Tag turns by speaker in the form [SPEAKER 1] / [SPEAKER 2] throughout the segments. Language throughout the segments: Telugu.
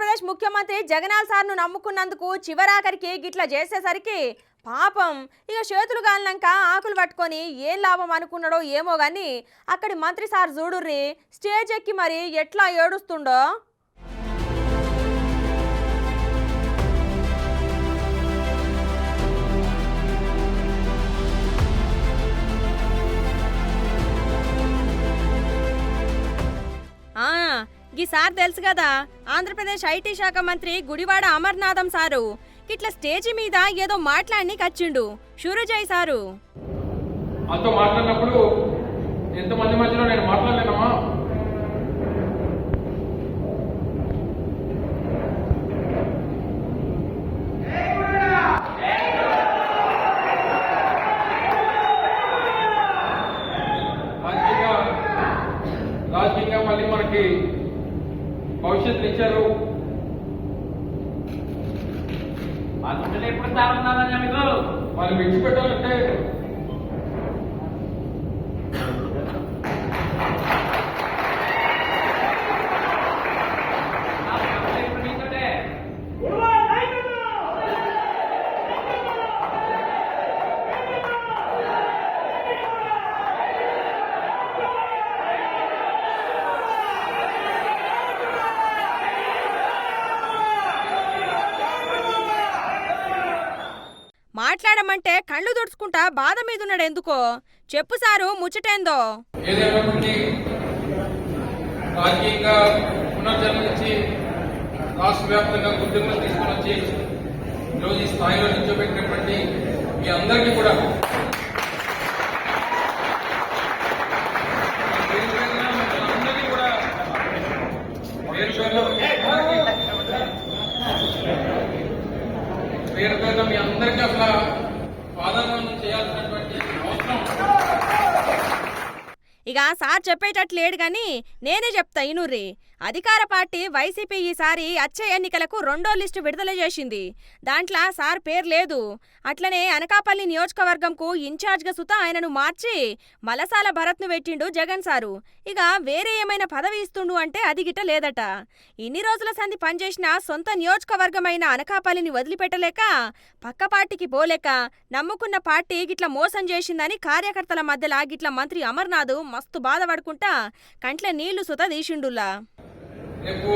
[SPEAKER 1] ఆంధ్రప్రదేశ్ ముఖ్యమంత్రి జగనాల్ సార్ను నమ్ముకున్నందుకు చివరాఖరికి గిట్ల చేసేసరికి పాపం ఇక చేతులు గాలినాక ఆకులు పట్టుకొని ఏం లాభం అనుకున్నాడో ఏమో గాని అక్కడి మంత్రి సార్ చూడుర్రి స్టేజ్ ఎక్కి మరి ఎట్లా ఏడుస్తుండో. ఈసారి తెలుసు కదా, ఆంధ్రప్రదేశ్ ఐటీ శాఖ మంత్రి గుడివాడ అమర్నాథం సారు ఇట్లా స్టేజి మీద ఏదో మాట్లాడి కచ్చిండు షూరుజయ్ సారు.
[SPEAKER 2] అంతో మాట్లాడినప్పుడు ఎంతమంది మధ్యలో నేను మాట్లాడలేనమ్మా. రాజకీయంగా మళ్ళీ మనకి భవిష్యత్తు ఇచ్చారు. వాళ్ళు విడిచిపెట్టాలంటే
[SPEAKER 1] మాట్లాడమంటే కళ్ళు తుడుచుకుంటా బాధ మీద ఉన్నాడు ఎందుకో చెప్పు సారు ముచ్చటేందో.
[SPEAKER 2] రాజకీయంగా పునర్జన్మించి రాష్ట్ర వ్యాప్తంగా గుర్తింపులు తీసుకుని వచ్చి ఈరోజు ఈ స్థాయిలో నిల్చోబెట్టినటువంటి మీ అందరికీ కూడా పేరు పేరుగా మీ అందరికీ అసలు పాదాలను చేయాల్సినటువంటి అవసరం.
[SPEAKER 1] ఇక సార్ చెప్పేటట్లేడు గాని నేనే చెప్తా ఇనుర్రి. అధికార పార్టీ వైసీపీ ఈసారి వచ్చే ఎన్నికలకు 2వ లిస్టు విడుదల చేసింది. దాంట్లో సార్ పేరు లేదు. అట్లనే అనకాపల్లి నియోజకవర్గంకు ఇన్ఛార్జ్గా సుత ఆయనను మార్చి మలసాల భరత్ను పెట్టిండు జగన్ సారు. ఇక వేరే ఏమైనా పదవి ఇస్తుండు అంటే అది గిట్ట లేదట. ఇన్ని రోజుల సంధి పనిచేసిన సొంత నియోజకవర్గమైన అనకాపల్లిని వదిలిపెట్టలేక పక్క పార్టీకి పోలేక నమ్ముకున్న పార్టీ గిట్ల మోసం చేసిందని కార్యకర్తల మధ్యలో గిట్ల మంత్రి అమర్నాథ్ మస్తు బాధపడుకుంటా కంట్ల నీళ్లు సుత తీసిండులా.
[SPEAKER 2] రేపు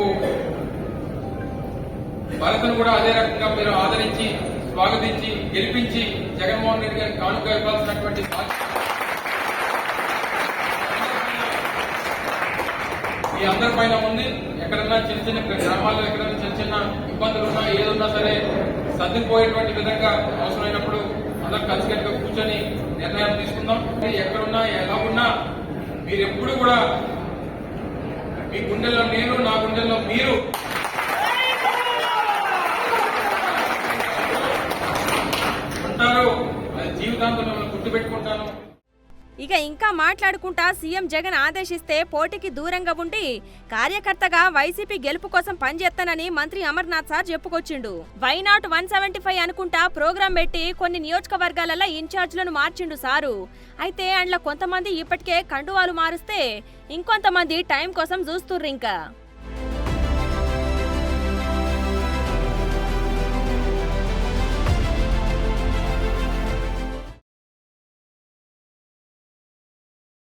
[SPEAKER 2] భారత్ను కూడా అదే రకంగా మీరు ఆదరించి స్వాగతించి గెలిపించి జగన్మోహన్ రెడ్డి గారికి కానుక ఇవ్వాల్సినటువంటి మీ అందరి పైన ఉంది. ఎక్కడన్నా చిన్న చిన్న గ్రామాల్లో ఎక్కడన్నా చిన్న చిన్న ఇబ్బందులు ఉన్నా ఏదున్నా సరే సర్దుకుపోయేటువంటి విధంగా అవసరమైనప్పుడు అందరూ కలిసికట్టుగా కూర్చొని నిర్ణయాలు తీసుకుందాం. ఎక్కడున్నా ఎలా ఉన్నా మీరు ఎప్పుడు కూడా మీ గుండెల్లో నేను, నా గుండెల్లో మీరు ఉంటారు. అది జీవితాంతం మిమ్మల్ని గుర్తుపెట్టుకుంటాను.
[SPEAKER 1] ఇక ఇంకా మాట్లాడుకుంటా సీఎం జగన్ ఆదేశిస్తే పోటీకి దూరంగా ఉండి కార్యకర్తగా వైసీపీ గెలుపు కోసం పనిచేస్తానని మంత్రి అమర్నాథ్ సార్ చెప్పుకొచ్చిండు. వై నాట్ 175 అనుకుంటా ప్రోగ్రాం పెట్టి కొన్ని నియోజకవర్గాలలో ఇన్ఛార్జ్లను మార్చిండు సారు. అయితే అందులో కొంతమంది ఇప్పటికే కండువాలు మారుస్తే ఇంకొంతమంది టైం కోసం చూస్తుర్రు ఇంకా.